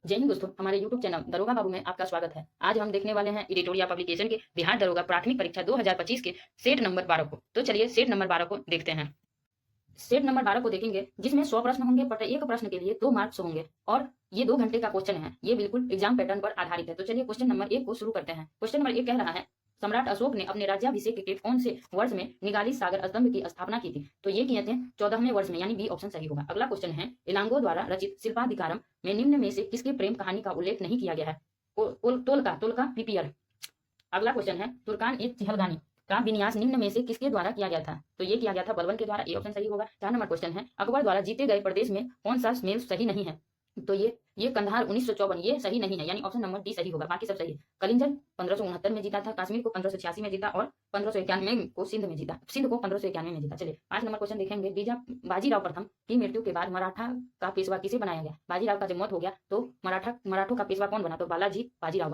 जय हिंद दोस्तों, हमारे YouTube चैनल दरोगा बाबू में आपका स्वागत है। आज हम देखने वाले हैं एडिटोरिया पब्लिकेशन के बिहार दरोगा प्राथमिक परीक्षा 2025 के सेट नंबर 12 को। तो चलिए सेट नंबर 12 को देखते हैं। सेट नंबर 12 को देखेंगे जिसमें 100 प्रश्न होंगे, प्रत्येक प्रश्न के लिए 2 मार्क्स होंगे और ये 2 घंटे का क्वेश्चन है। ये बिल्कुल एग्जाम पैटर्न पर आधारित है। तो चलिए क्वेश्चन नंबर 1 को शुरू करते हैं। क्वेश्चन नंबर 1 कह रहा है, सम्राट अशोक ने अपने राज्याभिषेक के कौन से वर्ष में निगाली सागर स्तंभ की स्थापना की थी? तो ये किए थे 14वें वर्ष में, यानी बी ऑप्शन सही होगा। अगला क्वेश्चन है, इलांगो द्वारा रचित शिल्पाधिकारम में निम्न में से किसके प्रेम कहानी का उल्लेख नहीं किया गया है? तोलका पीपीआर। अगला क्वेश्चन है, तुर्कान ए चिहलगानी का विन्यास निम्न में से किसके द्वारा किया गया था? तो ये किया गया था बलबन के द्वारा। ए ऑप्शन सही होगा। 4 नंबर क्वेश्चन है, अकबर द्वारा जीते गए प्रदेश में कौन सा मेल सही नहीं है? तो ये कंधार 1954, ये सही नहीं है, यानी ऑप्शन नंबर डी सही होगा। बाकी सब सही है। कलिंजर 1569 में जीता था, कश्मीर को 1586 में जीता और 1591 को सिंध में जीता, सिंध को 1591 में जीता। चलिए 5 नंबर क्वेश्चन देखेंगे, बाजीराव प्रथम की मृत्यु के बाद मराठा का पेशवा किसे बनाया गया? बाजीराव का जब मौत हो गया तो मराठों का पेशवा कौन बना? तो बालाजी बाजीराव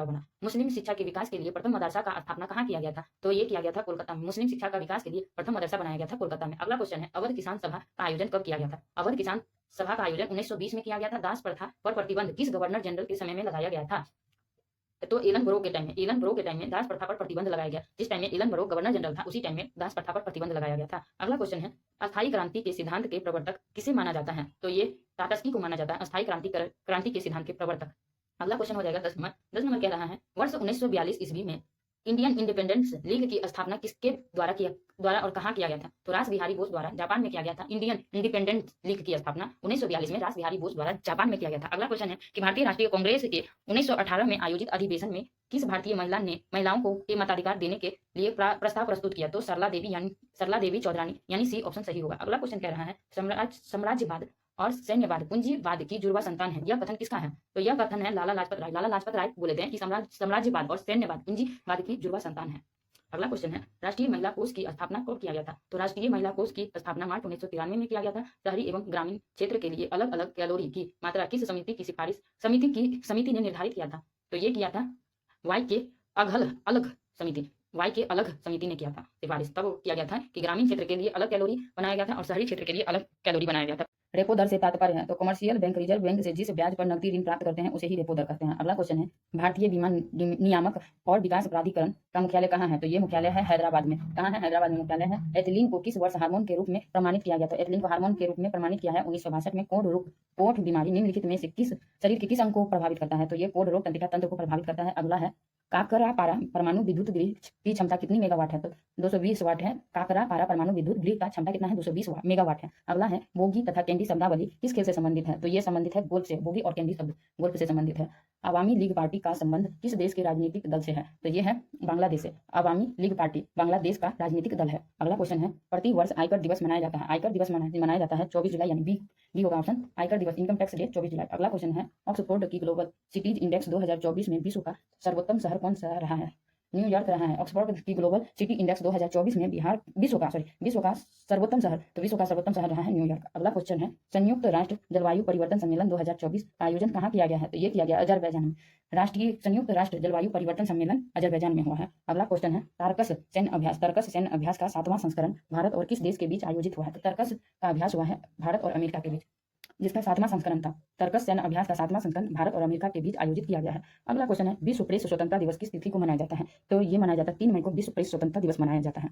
बना। मुस्लिम शिक्षा के विकास के लिए प्रथम मदरसा का स्थापना कहाँ किया गया था? तो ये किया गया था कोलकाता में। मुस्लिम शिक्षा का विकास के लिए प्रथम मदरसा बनाया गया था कोलकाता में। अगला क्वेश्चन है, अवध किसान सभा का आयोजन कब किया गया था? अवध किसान सभा का आयोजन 1920 में किया गया था। दास प्रथा पर प्रतिबंध किस गवर्नर जनरल के समय में लगाया गया था? तो एलन ब्रो के टाइम में दास प्रथा पर प्रतिबंध लगाया गया। जिस टाइम में एलन ब्रो गवर्नर जनरल था, उसी टाइम में दास प्रथा पर प्रतिबंध लगाया गया था। अगला क्वेश्चन है, अस्थायी क्रांति के सिद्धांत के प्रवर्तक किसे माना जाता है? तो ये टाटस्की को माना जाता है अस्थायी क्रांति के सिद्धांत के प्रवर्तक। अगला क्वेश्चन हो जाएगा 10 नंबर कह रहा है, वर्ष 1942 ईस्वी में इंडियन इंडिपेंडेंस लीग की स्थापना किसके द्वारा और कहाँ किया गया था? तो रास बिहारी बोस द्वारा जापान में किया गया था। इंडियन इंडिपेंडेंस लीग की स्थापना 1942 में रास बिहारी बोस द्वारा जापान में किया गया था। अगला क्वेश्चन है कि भारतीय राष्ट्रीय कांग्रेस के 1918 में आयोजित अधिवेशन में किस भारतीय महिला ने महिलाओं को के मताधिकार देने के लिए प्रस्ताव प्रस्तुत किया? तो सरला देवी चौधरानी, यानी सी ऑप्शन सही होगा। अगला क्वेश्चन कह रहा है, साम्राज्यवाद और सैन्यवाद पूंजीवाद की जुड़वा संतान है। यह कथन किसका है? तो यह कथन है लाला लाजपत राय बोले थे कि साम्राज्यवाद और सैन्यवाद पूंजीवाद की जुड़वा संतान है। अगला क्वेश्चन है, राष्ट्रीय महिला कोष की स्थापना कब किया गया था? तो राष्ट्रीय महिला कोष की स्थापना मार्च 1993 में किया गया था। शहरी एवं ग्रामीण क्षेत्र के लिए अलग अलग कैलोरी की मात्रा किस समिति ने निर्धारित किया था? तो ये किया था वाई के अलग समिति ने किया था सिफारिश। तब किया गया था कि ग्रामीण क्षेत्र के लिए अलग कैलोरी बनाया गया था और शहरी क्षेत्र के लिए अलग कैलोरी बनाया गया था। रेपो दर से तात्पर्य है, तो कमर्शियल बैंक रिजर्व बैंक से जिस ब्याज पर नकदी ऋण प्राप्त करते हैं उसे ही रेपो दर कहते हैं। अगला क्वेश्चन है, भारतीय बीमा नियामक और विकास प्राधिकरण का मुख्यालय कहाँ है? तो ये मुख्यालय है हैदराबाद में। कहाँ है? हैदराबाद में मुख्यालय है। एथिलीन को किस वर्ष हार्मोन के रूप में प्रमाणित किया गया? तो एथिलीन को हार्मोन के रूप में प्रमाणित किया है 1962 में। कोढ़ बीमारी निम्नलिखित में से किस शरीर के किस अंग को प्रभावित करता है? तो ये कोढ़ रोग तंत्रिका तंत्र को प्रभावित करता है। अगला है, काकरापारा परमाणु विद्युत गृह की क्षमता कितनी मेगावाट है? तो 220 वाट है। काकरापारा परमाणु विद्युत गृह का क्षमता कितना है? 220 मेगावाट है। अगला है, बोगी तथा कैंडी शब्दावली किस खेल से संबंधित है? तो ये संबंधित है गोल्फ से। बोगी और कैंडी शब्द गोल्फ से संबंधित है। अवामी लीग पार्टी का संबंध किस देश के राजनीतिक दल से है? तो ये है बांग्लादेश से। अवामी लीग पार्टी बांग्लादेश का राजनीतिक दल है। अगला क्वेश्चन है, प्रति वर्ष आयकर दिवस मनाया जाता है। आयकर दिवस मनाया जाता है 24 जुलाई, यानी बी होगा ऑप्शन। आयकर दिवस, इनकम टैक्स डे 24 जुलाई। अगला क्वेश्चन है, ऑक्सफोर्ड की ग्लोबल सिटीज इंडेक्स 2024 में विश्व का सर्वोत्तम शहर कौन सा रहा है? न्यूयॉर्क रहा है। ऑक्सफोर्ड की ग्लोबल सिटी इंडेक्स 2024 में विश्व का सर्वोत्तम शहर, तो विश्व का सर्वोत्तम शहर रहा है न्यूयॉर्क। अगला क्वेश्चन है, संयुक्त राष्ट्र जलवायु परिवर्तन सम्मेलन 2024 का आयोजन कहाँ किया गया है? तो ये किया गया अजरबैजान में। संयुक्त राष्ट्र जलवायु परिवर्तन सम्मेलन अजरबैजान में हुआ है। अगला क्वेश्चन है, तर्कस सैन्य अभ्यास का 7वां संस्करण भारत और किस देश के बीच आयोजित हुआ है? तो तर्कस का अभ्यास हुआ है भारत और अमेरिका के बीच, जिसका 7वां संस्करण था। तर्कस सैन्य अभ्यास का 7वां संस्करण भारत और अमेरिका के बीच आयोजित किया गया है। अगला क्वेश्चन है, विश्व प्रेस स्वतंत्रता दिवस किस तिथि को मनाया जाता है? तो ये मनाया जाता है 3 मई को विश्व प्रेस स्वतंत्रता दिवस मनाया जाता है।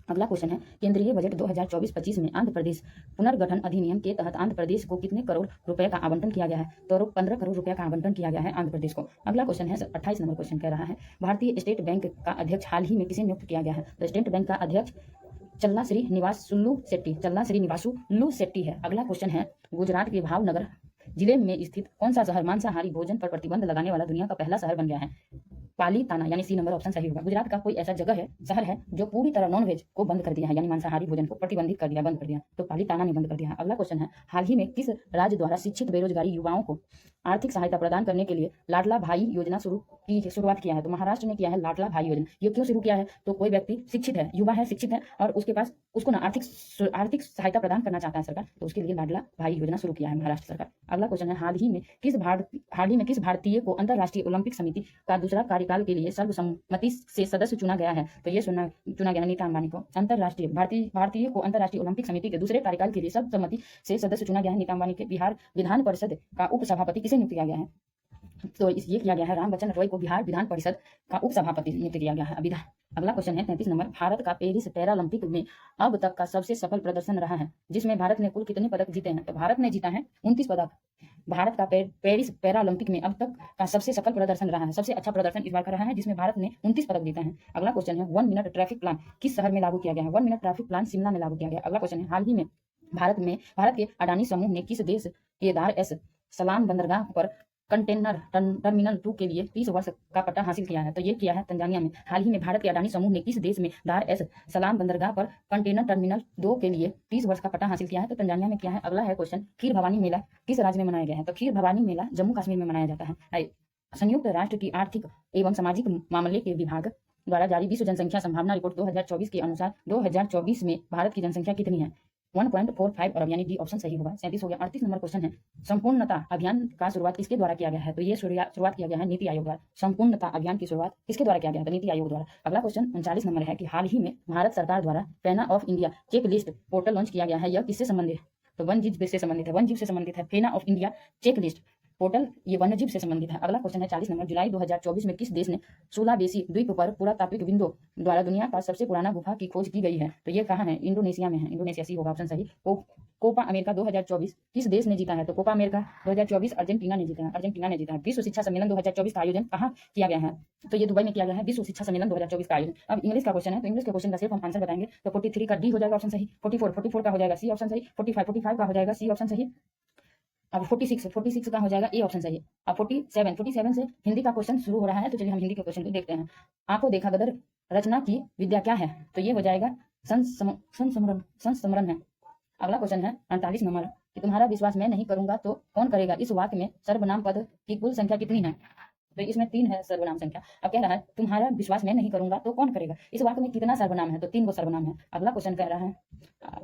अगला क्वेश्चन है, केंद्रीय बजट 2024-25 में आंध्र प्रदेश पुनर्गठन अधिनियम के तहत आंध्र प्रदेश को कितने करोड़ रुपए का आवंटन किया गया है? तो 15 करोड़ रुपए का आवंटन किया गया है आंध्र प्रदेश को। अगला क्वेश्चन है 28 नंबर क्वेश्चन कह रहा है, भारतीय स्टेट बैंक का अध्यक्ष हाल ही में किसे नियुक्त किया गया है? तो स्टेट बैंक का अध्यक्ष चल्ला श्री निवासुल्लू शेट्टी है। अगला क्वेश्चन है, गुजरात के भावनगर जिले में स्थित कौन सा शहर मांसाहारी भोजन पर प्रतिबंध लगाने वाला दुनिया का पहला शहर बन गया है? पालीताना, यानी सी नंबर ऑप्शन सही होगा। गुजरात का कोई ऐसा शहर है जो पूरी तरह नॉनवेज को बंद कर दिया है, यानी मांसाहारी भोजन को प्रतिबंधित कर दिया, बंद कर दिया, तो पालीताना ने बंद कर दिया है। अगला क्वेश्चन है, हाल ही में किस राज्य द्वारा शिक्षित बेरोजगारी युवाओं को आर्थिक सहायता प्रदान करने के लिए लाडला भाई योजना शुरुआत किया है? तो महाराष्ट्र ने किया है लाडला भाई योजना। ये क्यों शुरू किया है? तो कोई व्यक्ति शिक्षित है, युवा है, शिक्षित है और उसके पास उसको ना आर्थिक सहायता प्रदान करना चाहता है सरकार, तो उसके लिए लाडला भाई योजना शुरू किया है महाराष्ट्र सरकार। अगला क्वेश्चन है, हाल ही में किस भारतीय को अंतर्राष्ट्रीय ओलंपिक समिति का दूसरा कार्यकाल के लिए सर्वसम्मति से सदस्य चुना गया है? तो ये चुना गया नीता अंबानी को। अंतर्राष्ट्रीय भारतीय को अंतर्राष्ट्रीय ओलंपिक समिति के दूसरे कार्यकाल के लिए सर्वसम्मति से सदस्य चुना गया है नीता अंबानी के। बिहार विधान परिषद का उप सभापति किसे नियुक्त किया गया है? तो ये किया गया है राम बच्चन रॉय को बिहार विधान परिषद का उप सभापति नियुक्त किया गया है। अगला क्वेश्चन है 33 नंबर। भारत का पेरिस पैरालंपिक में अब तक का सबसे सफल प्रदर्शन रहा है, जिसमें भारत ने कुल कितने पदक जीते हैं? तो भारत ने जीता है 29 पदक। भारत का पेरिस पैरालंपिक में अब तक का सबसे सफल प्रदर्शन रहा है, सबसे अच्छा प्रदर्शन इस बार का रहा है, जिसमें भारत ने 29 पदक जीते हैं। अगला क्वेश्चन है 1 मिनट ट्रैफिक प्लान किस शहर में लागू किया गया है? 1 मिनट ट्रैफिक प्लान शिमला में लागू किया गया। अगला क्वेश्चन है हाल ही में भारत के अडानी समूह ने किस देश के दार एस सलाम बंदरगाह पर कंटेनर टर्मिनल 2 के लिए 30 वर्ष का पट्टा हासिल किया है? तो ये किया है तंजानिया में। हाल ही में भारत के अडानी समूह ने किस देश में दार एस सलाम बंदरगाह पर कंटेनर टर्मिनल 2 के लिए 30 वर्ष का पट्टा हासिल किया है? तो तंजानिया में किया है। अगला है क्वेश्चन खीर भवानी मेला किस राज्य में मनाया गया है? तो खीर भवानी मेला जम्मू कश्मीर में मनाया जाता है। संयुक्त राष्ट्र की आर्थिक एवं सामाजिक मामले के विभाग द्वारा जारी विश्व जनसंख्या संभावना रिपोर्ट 2024 के अनुसार 2024 में भारत की जनसंख्या कितनी है? 1.45 अरब, यानी डी ऑप्शन सही होगा। 37 हो गया। 38 नंबर क्वेश्चन है संपूर्णता अभियान का शुरुआत किसके द्वारा किया गया है? तो ये शुरुआत किया गया है नीति आयोग द्वारा। संपूर्णता अभियान की शुरुआत किसके द्वारा किया गया है? तो नीति आयोग द्वारा। अगला क्वेश्चन 39 नंबर है कि हाल ही में भारत सरकार द्वारा fauna of India check list portal launch किया गया है, यह किससे संबंधित है? तो वन जीव से संबंधित है। वन जीव से संबंधित है fauna of India check list portal, ये वन्यजीव से संबंधित है। अगला क्वेश्चन है 40 नंबर। जुलाई 2024 में किस देश ने सुलावेसी द्वीप पर पुरातात्विक विंडो द्वारा दुनिया का सबसे पुराना गुफा की खोज की गई है? तो ये कहाँ है? इंडोनेशिया में है। इंडोनेशिया सी होगा ऑप्शन सही। कोपा अमेरिका 2024 किस देश ने जीता है? तो कोपा अमेरिका 2024 अर्जेंटीना ने जीता है। अर्जेंटीना ने जीता है। विश्व शिक्षा सम्मेलन 2024 का आयोजन कहाँ किया गया है? तो ये दुबई में किया गया है विश्व शिक्षा सम्मेलन 2024 का आयोजन। अब इंग्लिश का क्वेश्चन है, तो इंग्लिश के क्वेश्चन का सिर्फ हम आंसर बताएंगे। तो 43 का डी हो जाएगा ऑप्शन सही। 44 का हो जाएगा सी ऑप्शन सही। 45 का हो जाएगा सी ऑप्शन सही। अब 46 का हो जाएगा ए ऑप्शन सही। अब 47 से हिंदी का क्वेश्चन शुरू हो रहा है, तो चलिए हम हिंदी के क्वेश्चन को देखते हैं। आंखों देखा गदर रचना की विद्या क्या है? तो ये हो जाएगा संस्मरण है। अगला क्वेश्चन है 48 नंबर कि तुम्हारा विश्वास मैं नहीं करूंगा तो कौन करेगा? इस वाक्य में सर्वनाम पद की कुल संख्या कितनी है? तो इसमें 3 है सर्वनाम संख्या। अब कह रहा है तुम्हारा विश्वास मैं नहीं करूंगा तो कौन करेगा? इस वाक्य में कितना सर्वनाम है? तो 3 को सर्वनाम है। अगला क्वेश्चन कह रहा है,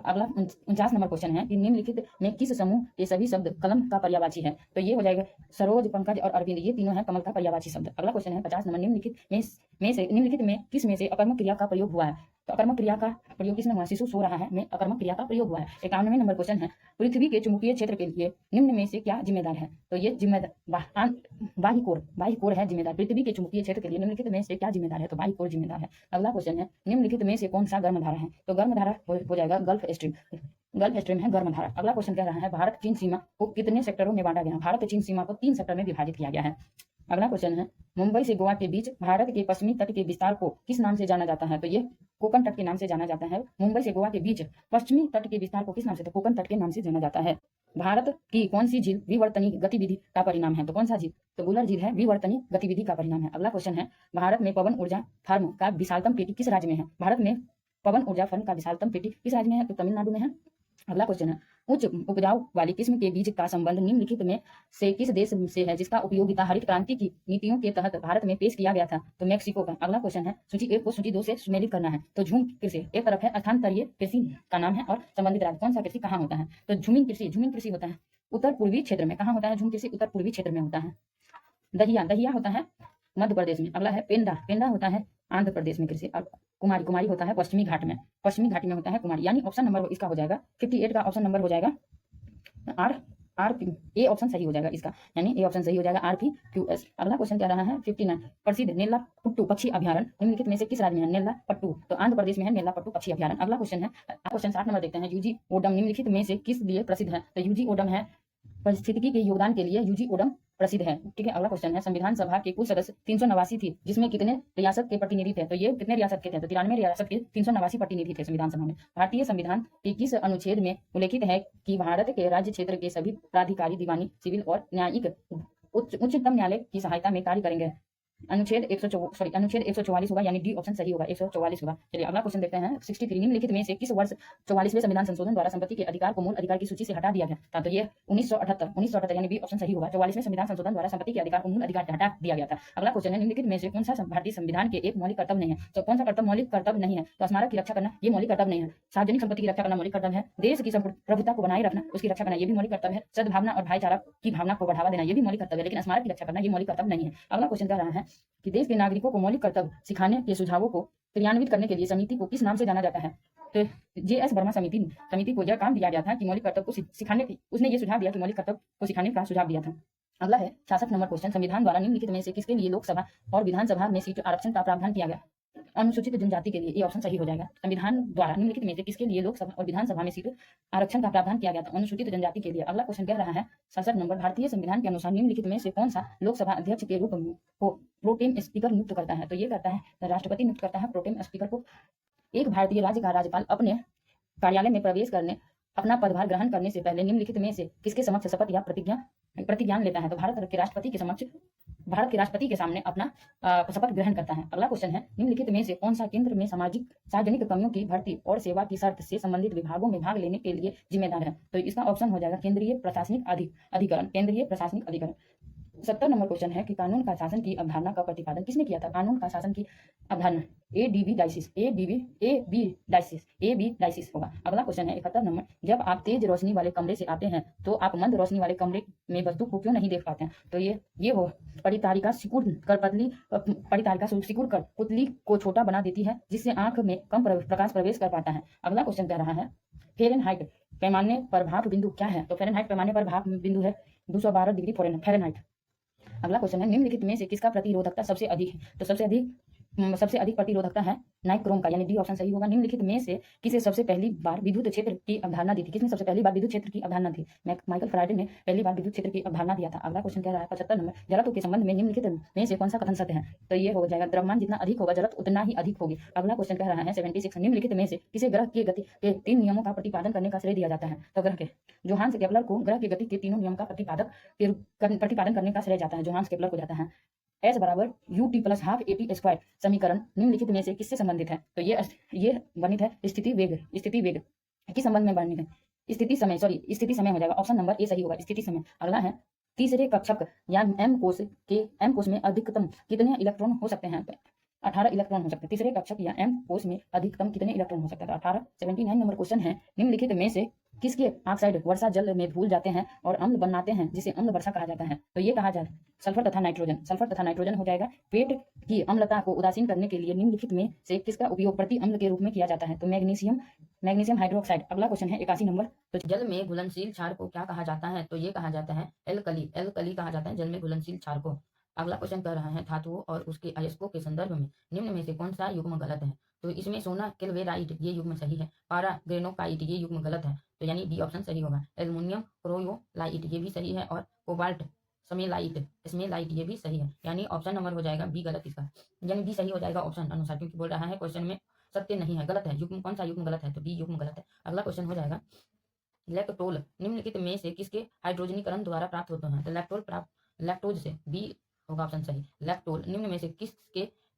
अगला 49 नंबर क्वेश्चन है कि निम्नलिखित में किस समूह के सभी शब्द कलम का पर्यायवाची है? तो ये हो जाएगा सरोज, पंकज और अरविंद, ये तीनों है कमल का पर्यायवाची शब्द। अगला क्वेश्चन है 50 नंबर। निम्नलिखित में किस में से अकर्मक क्रिया का प्रयोग हुआ है? तो अकर्मक क्रिया का प्रयोग किसने हुआ? शिशु सो रहा है में अकर्मक क्रिया का प्रयोग हुआ है। 51वें नंबर क्वेश्चन है पृथ्वी के चुंबकीय क्षेत्र के लिए निम्न में से क्या जिम्मेदार है? तो ये जिम्मेदार बाह्य कोर है जिम्मेदार। पृथ्वी के चुंबकीय क्षेत्र के लिए निम्नलिखित में से क्या जिम्मेदार है? तो बाह्य कोर जिम्मेदार है। अगला क्वेश्चन है निम्नलिखित में से कौन सा गर्म धारा है? तो गर्म धारा हो जाएगा गल्फ स्ट्रीम है गर्म धारा। अगला क्वेश्चन कह रहा है भारत चीन सीमा को कितने सेक्टरों में बांटा गया? भारत चीन सीमा को 3 सेक्टर में विभाजित किया गया है। अगला क्वेश्चन है मुंबई से गोवा के बीच भारत के पश्चिमी तट के विस्तार को किस नाम से जाना जाता है? तो ये कोकण तट के नाम से जाना जाता है। मुंबई से गोवा के बीच पश्चिमी तट के विस्तार को किस नाम से? तो कोकण तट के नाम से जाना जाता है। भारत की कौन सी झील विवर्तनी गतिविधि का परिणाम है? तो कौन सा झील? तो बुलर झील है विवर्तनी गतिविधि का परिणाम है। अगला क्वेश्चन है भारत में पवन ऊर्जा फार्म का विशालतम पेटी किस राज्य में है? भारत में पवन ऊर्जा फर्म का विशालतम पेटी किस राज्य में है? तो तमिलनाडु में है। अगला क्वेश्चन है उच्च उपजाऊ वाली किस्म के बीज का संबंध निम्नलिखित में से किस देश से है जिसका उपयोगिता हरित क्रांति की नीतियों के तहत भारत में पेश किया गया था? तो मेक्सिको का। अगला क्वेश्चन है सूची 1 को सूची 2 से सुमेलित करना है। तो झूम कृषि एक तरफ है, स्थानांतरीय कृषि का नाम है और संबंधित राज्य कौन सा कृषि कहाँ होता है? तो झूमिंग कृषि होता है उत्तर पूर्वी क्षेत्र में। कहाँ होता है झूम कृषि? उत्तर पूर्वी क्षेत्र में होता है। दहिया होता है मध्य प्रदेश में। अगला है पेंडा होता है आंध्र प्रदेश में कृषि। और कुमारी होता है पश्चिमी घाट में होता है कुमारी। यानी ऑप्शन नंबर इसका हो जाएगा 58 का ऑप्शन नंबर हो जाएगा आर पी। ए ऑप्शन सही हो जाएगा इसका, यानी ए ऑप्शन सही हो जाएगा RPQS। अगला क्वेश्चन क्या रहा है 59 प्रसिद्ध नेल्ला पट्टू पक्षी अभ्यारण्य निम्नलिखित में से किस राज्य में है? नेल्ला पट्टू तो आंध्र प्रदेश में है नेल्ला पट्टू पक्षी अभ्यारण्य। अगला क्वेश्चन है क्वेश्चन 60 नंबर देखते हैं। यूजी ओडम निम्नलिखित में से किस लिए प्रसिद्ध है? तो यूजी ओडम है पारिस्थितिकी के योगदान के लिए यूजी ओडम प्रसिद्ध है। ठीक है। अगला क्वेश्चन है संविधान सभा के कुल सदस्य 389 थी जिसमें कितने रियासत के प्रतिनिधि थे? तो ये कितने रियासत के थे? तो 93 रियासत के 389 प्रतिनिधि थे संविधान सभा में। भारतीय संविधान के किस अनुच्छेद में उल्लेखित है कि भारत के राज्य क्षेत्र के सभी प्राधिकारी दीवानी सिविल और न्यायिक उच्चतम न्यायालय की सहायता में कार्य करेंगे? अनुच्छेद 144 होगा, यानी डी ऑप्शन सही होगा, 144 होगा। चलिए अगला क्वेश्चन देखते हैं 63 निम्नलिखित में से किस वर्ष 44वें संविधान संशोधन द्वारा संपत्ति के अधिकार को मूल अधिकार की सूची से हटा दिया गया था? तो ये 1978 यानी बी ऑप्शन सही होगा। 44वें संविधान संशोधन द्वारा संपत्ति के अधिकार को मूल अधिकार से हटा दिया गया था। अगला क्वेश्चन है निम्नलिखित में से कौन सा भारतीय संविधान के एक मौलिक कर्तव्य नहीं है? तो कौन सा कर्तव्य मौलिक कर्तव्य नहीं है? तो स्मारक की रक्षा करना ये मौलिक कर्तव्य नहीं है। सार्वजनिक संपत्ति की रक्षा करना मौलिक कर्तव्य है। देश की प्रभुता को बनाए रखना उसकी रक्षा करना ये भी मौलिक कर्तव्य है। सद्भावना और भाईचारा की भावना को बढ़ावा देना ये भी मौलिक कर्तव्य है, लेकिन स्मारक की रक्षा करना ये मौलिक कर्तव्य नहीं है। अगला क्वेश्चन कह रहा है कि देश के नागरिकों को मौलिक कर्तव्य सिखाने के सुझावों को क्रियान्वित करने के लिए समिति को किस नाम से जाना जाता है? तो JS वर्मा समिति को यह काम दिया गया था कि मौलिक कर्तव्य को सिखाने की, उसने ये सुझाव दिया कि मौलिक कर्तव्य को सिखाने का सुझाव दिया था। अगला है 66 नंबर क्वेश्चन, संविधान द्वारा निम्नलिखित में से किसके लिए लोकसभा और विधानसभा में सीट आरक्षण का प्रावधान किया गया? अनुसूचित जनजाति के लिए, ये ऑप्शन सही हो जाएगा। संविधान द्वारा निम्नलिखित में से किसके लिए लोकसभा और विधानसभा में सीट आरक्षण का प्रावधान किया गया था? अनुसूचित जनजाति के लिए। अगला क्वेश्चन कह रहा है 67 नंबर, भारतीय संविधान के अनुसार निम्नलिखित में से कौन सा लोकसभा अध्यक्ष के रूप को प्रोटेम स्पीकर नियुक्त करता है? तो ये करता है राष्ट्रपति नियुक्त करता है प्रोटेम स्पीकर को। एक भारतीय राज्य का राज्यपाल अपने कार्यालय में प्रवेश करने, अपना पदभार ग्रहण करने से पहले निम्नलिखित में से किसके समक्ष शपथ या प्रतिज्ञान लेता है? तो भारत के राष्ट्रपति के सामने अपना शपथ ग्रहण करता है। अगला क्वेश्चन है, निम्नलिखित में से कौन सा केंद्र में सार्वजनिक कर्मियों की भर्ती और सेवा की शर्त से संबंधित विभागों में भाग लेने के लिए जिम्मेदार है? तो इसका ऑप्शन हो जाएगा केंद्रीय प्रशासनिक अधिकरण। 70 नंबर क्वेश्चन है कि कानून का शासन की अवधारणा का प्रतिपादन किसने किया था? कानून का शासन की अवधारणा ए बी डाइसिस होगा। अगला क्वेश्चन है 71 नंबर, जब आप तेज रोशनी वाले कमरे से आते हैं तो आप मंद रोशनी वाले कमरे में वस्तु को क्यों नहीं देख पाते हैं? तो ये हो परितारिका सिकुड़ कर पुतली को छोटा बना देती है, जिससे आंख में कम प्रकाश प्रवेश कर पाता है। अगला क्वेश्चन कह रहा है फ़ारेनहाइट पैमाने पर भाप बिंदु क्या है? तो फ़ारेनहाइट पैमाने पर भाप बिंदु है 212 डिग्री फ़ारेनहाइट। अगला क्वेश्चन है, निम्नलिखित में से किसका प्रतिरोधकता सबसे अधिक है? तो सबसे अधिक प्रतिरोधकता है नाइक्रोम का, यानी डी ऑप्शन सही होगा। निम्नलिखित में से किसे सबसे पहली बार विद्युत क्षेत्र की अवधारणा दी थी? किसने सबसे पहली बार विद्युत क्षेत्र की अवधारणा दी? माइकल फैराडे ने पहली बार विद्युत क्षेत्र की अवधारणा दिया था। अगला क्वेश्चन कह रहा है 75 नंबर, जड़त्व के संबंध में निम्नलिखित में से कौन सा कथन सत्य है? तो ये हो जाएगा द्रव्यमान जितना अधिक होगा जड़त्व उतना ही अधिक होगी। अगला क्वेश्चन कह रहा है 76, निम्नलिखित में से किसे ग्रह की गति के 3 नियमों का प्रतिपादन करने का श्रेय दिया जाता है? तो ग्रह के जोहान्स केपलर को ग्रह की गति के तीनों नियम का प्रतिपादन करने का श्रेय जाता है, जोहान्स केपलर को जाता है। S बराबर ut plus half AT square समीकरण निम्नलिखित में से किससे संबंधित है? तो ये वर्णित है स्थिति वेग किस संबंध में वर्णित है? स्थिति समय हो जाएगा, ऑप्शन नंबर ए सही होगा, स्थिति समय। अगला है तीसरे कक्षक या M कोश में अधिकतम कितने इलेक्ट्रॉन हो सकते हैं? 18 इलेक्ट्रॉन हो सकते हैं। तीसरे कक्षक या M कोश में अधिकतम कितने इलेक्ट्रॉन हो सकते हैं? 18। 79 नंबर क्वेश्चन है, निम्नलिखित में से किसके ऑक्साइड वर्षा जल में घुल जाते हैं और अम्ल बनाते हैं, जिसे अम्ल वर्षा कहा जाता है? तो ये कहा जाता है सल्फर तथा नाइट्रोजन हो जाएगा। पेट की अम्लता को उदासीन करने के लिए निम्नलिखित में से किसका उपयोग प्रति अम्ल के रूप में किया जाता है? तो मैग्नीशियम हाइड्रोक्साइड। अगला क्वेश्चन है 81 नंबर, तो जल में घुलनशील क्षार को क्या कहा जाता है? तो ये कहा जाता है एल्कली कहा जाता है जल में घुलनशील क्षार को। अगला क्वेश्चन कर रहा है धातुओं और उसके अयस्कों के संदर्भ में निम्न में से कौन सा युग्म गलत है? तो इसमें सोना केल्वेराइट ये युग्म सही है, पारा ग्रेनोकाइट ये युग्म गलत है, तो यानी डी ऑप्शन सही होगा। एल्युमिनियम क्रोयोलाइट ये भी सही है और कोबाल्ट स्मेलाइट ये भी सही है, यानी ऑप्शन नंबर हो जाएगा बी गलत इसका, यानी बी सही हो जाएगा ऑप्शन अनुसार, क्योंकि बोल रहा है क्वेश्चन में सत्य नहीं है, गलत है युग्म, कौन सा युग्म गलत है? तो बी युग्म गलत है। अगला क्वेश्चन हो जाएगा लैक्टोल निम्नलिखित में से किसके हाइड्रोजनीकरण द्वारा प्राप्त होते हैं? तो लैक्टोज से, बी होगा ऑप्शन सही। लैक्टोल निम्न में से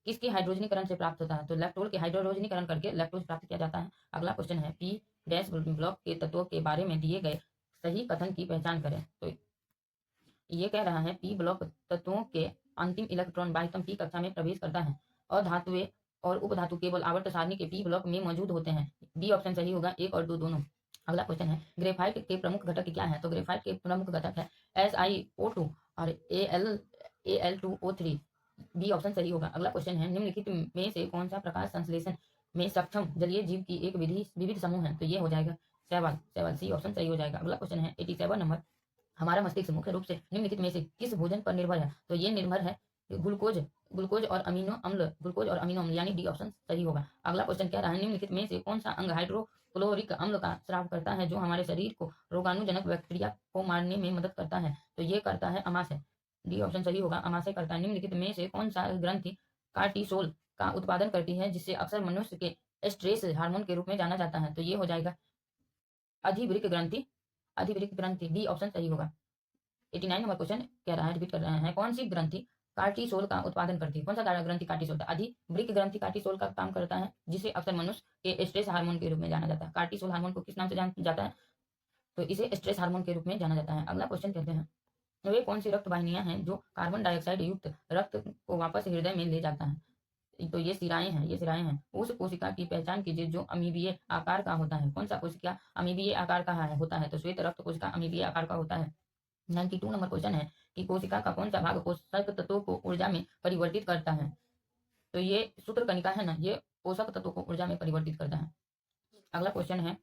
किसके हाइड्रोजनीकरण से प्राप्त होता है? तो लैक्टोल के हाइड्रोजनीकरण करके लैक्टोज प्राप्त किया जाता है। अगला क्वेश्चन है पी डैश ब्लॉक के तत्वों के बारे में दिए गए सही कथन की पहचान करें। तो ये कह रहा है पी ब्लॉक तत्वों के अंतिम इलेक्ट्रॉन बाह्यतम पी कक्षा में प्रवेश करता है और धातुएं और उपधातु केवल आवर्त सारणी के पी ब्लॉक में मौजूद होते हैं। बी ऑप्शन सही होगा, 1 और 2 दोनों। अगला क्वेश्चन है ग्रेफाइट के प्रमुख घटक क्या है? तो ग्रेफाइट के प्रमुख घटक है SiO2 और Al2O3, बी ऑप्शन सही होगा। अगला क्वेश्चन है निम्नलिखित में से कौन सा प्रकाश संश्लेषण में सक्षम जलीय जीव की एक विविध समूह है? तो ये हो जाएगा शैवाल, सी ऑप्शन सही हो जाएगा। अगला क्वेश्चन है 87 नंबर, हमारा मस्तिष्क मुख्य रूप से निम्नलिखित में से किस भोजन पर निर्भर है? तो ये निर्भर है ग्लूकोज और अमीनो अम्ल, यानी डी ऑप्शन सही होगा। अगला क्वेश्चन कह रहा है निम्नलिखित में से कौन सा अंग हाइड्रोक्लोरिक अम्ल का स्राव करता है जो हमारे शरीर को रोगाणुजनक बैक्टीरिया को मारने में मदद करता है? तो ये करता है अमाशय, डी ऑप्शन सही होगा, अमाशय करता है। निम्नलिखित में से कौन सा ग्रंथि कार्टिसोल का उत्पादन करती है, जिससे अक्सर मनुष्य के स्ट्रेस हार्मोन के रूप में जाना जाता है? तो ये हो जाएगा अधिवृक्क ग्रंथि, डी ऑप्शन सही होगा। 89 नंबर क्वेश्चन कह रहा है, रिपीट कर रहे हैं, कौन सी ग्रंथि कार्टिसोल का उत्पादन करती है? कौन सा ग्रंथि कार्टिसोल का? अधिवृक्क ग्रंथि कार्टिसोल का काम करता है, जिसे अक्सर मनुष्य के स्ट्रेस हार्मोन के रूप में जाना जाता है। कार्टिसोल हार्मोन को किस नाम से जाना जाता है? तो इसे स्ट्रेस हार्मोन के रूप में जाना जाता है। अगला क्वेश्चन कहते हैं वे कौन सी रक्त वाहिनियां हैं जो कार्बन डाइऑक्साइड युक्त रक्त को वापस हृदय में ले जाता है? तो ये सिराएं हैं। उस कोशिका की पहचान कीजिए जो अमीबीय आकार का होता है। कौन सा कोशिका अमीबीय आकार का होता है? तो श्वेत रक्त कोशिका अमीबीय आकार का होता है। 92 नंबर क्वेश्चन है कि कोशिका का कौन सा भाग पोषक तत्वों को ऊर्जा में परिवर्तित करता है। तो ये सूत्रकणिका है ना, ये पोषक तत्वों को ऊर्जा में परिवर्तित करता है। अगला क्वेश्चन है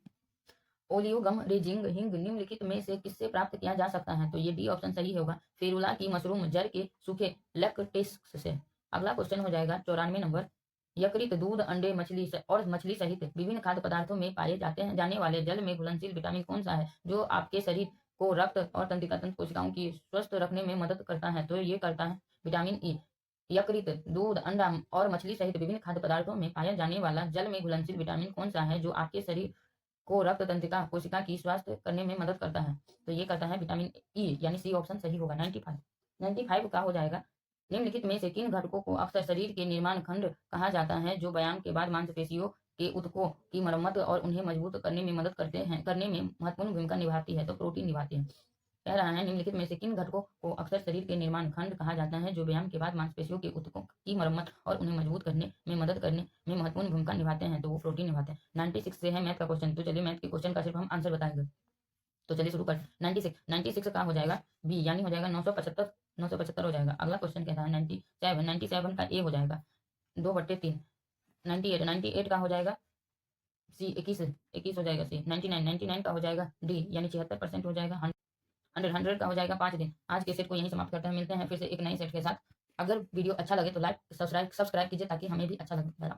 ओलियोगम रेजिंग हिंग निम्नलिखित में से किससे प्राप्त किया जा सकता है। तो ये डी ऑप्शन सही होगा, फेरुला की मशरूम जड़ के सूखे लैक्टेक्स से। अगला क्वेश्चन हो जाएगा 94 नंबर, यकृत दूध अंडे और मछली सहित विभिन्न खाद्य पदार्थों में पाए जाने वाले जल में घुलनशील विटामिन कौन सा है जो आपके शरीर को रक्त और तंत्रिका तंत्र कोशिकाओं की स्वस्थ रखने में मदद करता है। तो ये करता है विटामिन ई। यकृत दूध अंडा और मछली सहित विभिन्न खाद्य पदार्थों में पाया जाने वाला जल में घुलनशील विटामिन कौन सा है जो आपके शरीर को रक्त तंत्रिका कोशिका की स्वास्थ्य करने में मदद करता है। तो ये करता है विटामिन ई, यानी सी ऑप्शन सही होगा। 95 का हो जाएगा, निम्नलिखित में से किन घटकों को अक्सर शरीर के निर्माण खंड कहा जाता है जो व्यायाम के बाद मांसपेशियों के ऊतकों की मरम्मत और उन्हें मजबूत करने में मदद करने में महत्वपूर्ण भूमिका निभाती है। तो प्रोटीन निभाती है। कह रहा है निम्नलिखित में से किन घटकों को अक्सर शरीर के निर्माण खंड कहा जाता है जो व्यायाम के बाद मांसपेशियों के ऊतकों की मरम्मत और उन्हें मजबूत करने में मदद करने में महत्वपूर्ण भूमिका निभाते हैं। तो वो प्रोटीन निभाते हैं। 96 से है मैथ का क्वेश्चन। तो चलिए मैथ के क्वेश्चन का सिर्फ हम आंसर बताएंगे। तो चलिए शुरू कर। 96 का हो जाएगा बी, यानी हो जाएगा 975 हो जाएगा। अगला क्वेश्चन कहता है 97 का ए हो जाएगा 2/3। 98 का हो जाएगा सी, 21 हो जाएगा सी। 99 का हो जाएगा डी, यानी 76% हो जाएगा। 100 का हो जाएगा 5 दिन। आज के सेट को यहीं समाप्त करते हैं, मिलते हैं फिर से एक नए सेट के साथ। अगर वीडियो अच्छा लगे तो लाइक सब्सक्राइब कीजिए ताकि हमें भी अच्छा लगे।